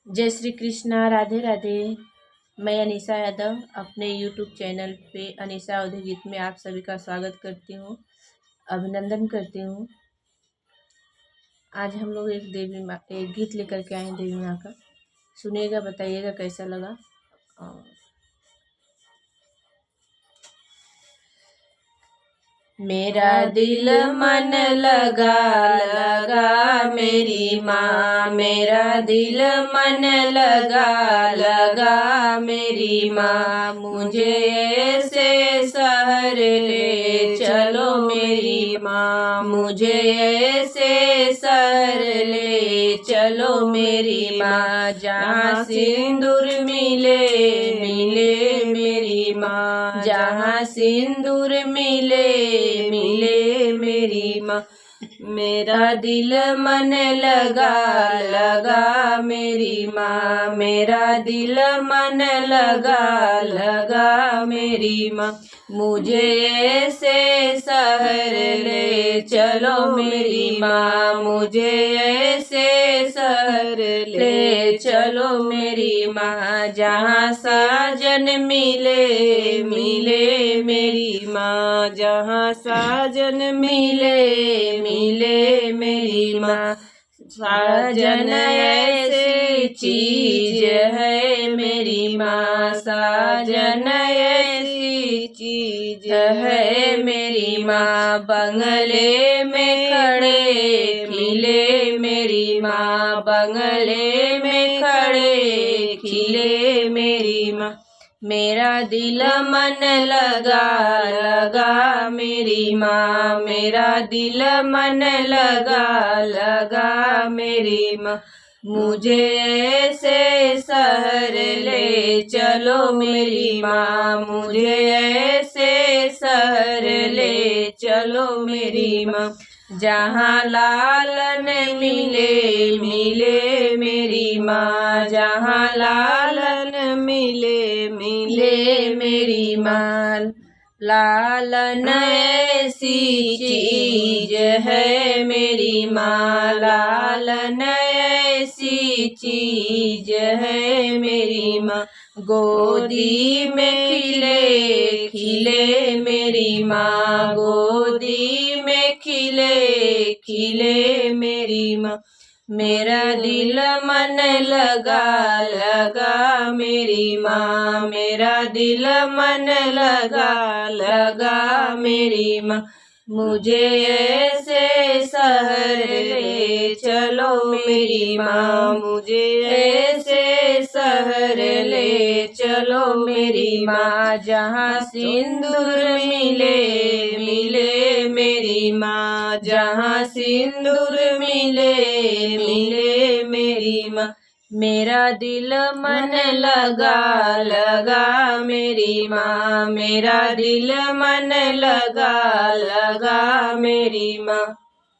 जय श्री कृष्णा, राधे राधे। मैं अनीसा यादव अपने यूट्यूब चैनल पे अनीसा अवधी गीत में आप सभी का स्वागत करती हूँ, अभिनंदन करती हूँ। आज हम लोग एक गीत लेकर के आए हैं देवी माँ का। सुनिएगा, बताइएगा कैसा लगा। और मेरा दिल मन लगा लगा मेरी माँ, मेरा दिल मन लगा लगा मेरी माँ। मुझे ऐसे शहर ले चलो मेरी माँ, मुझे ऐसे शहर ले चलो मेरी माँ। जहाँ सिंदूर मिले मिले मेरी माँ, जहाँ सिंदूर मिले मिले मेरी माँ। मेरा दिल मन लगा लगा मेरी माँ, मेरा दिल मन लगा लगा मेरी माँ। मुझे ऐसे शहर ले चलो मेरी माँ, मुझे ऐसे शहर ले चलो मेरी माँ। जहाँ साजन मिले मिले मेरी माँ, जहाँ साजन मिले मिले मेरी माँ। साजन ऐसी चीज है मेरी माँ, साजन ऐसी चीज है मेरी माँ। बंगले में खड़े खिले मेरी माँ, बंगले में खड़े खिले मेरी माँ। मेरा दिल मन लगा लगा मेरी माँ, मेरा दिल मन लगा लगा मेरी माँ। मुझे ऐसे शहर ले चलो मेरी माँ, मुझे ऐसे शहर ले चलो मेरी माँ। जहाँ लालन मिले मिले मेरी माँ, जहाँ लालन मिले मिले मेरी माँ। लालन ऐसी चीज है मेरी माँ, लालन ऐसी चीज है मेरी माँ। गोदी में खिले खिले मेरी माँ, गोदी में खिले खिले मेरी माँ। मेरा दिल मन लगा लगा मेरी माँ, मेरा दिल मन लगा लगा मेरी माँ। मुझे ऐसे शहर ले चलो मेरी माँ, मुझे ऐसे शहर ले चलो मेरी माँ। जहाँ सिंदूर मिले मिले मेरी माँ, जहाँ सिंदूर मिले मिले मेरी माँ। मेरा दिल मन लगा लगा मेरी माँ, मेरा दिल मन लगा लगा मेरी माँ।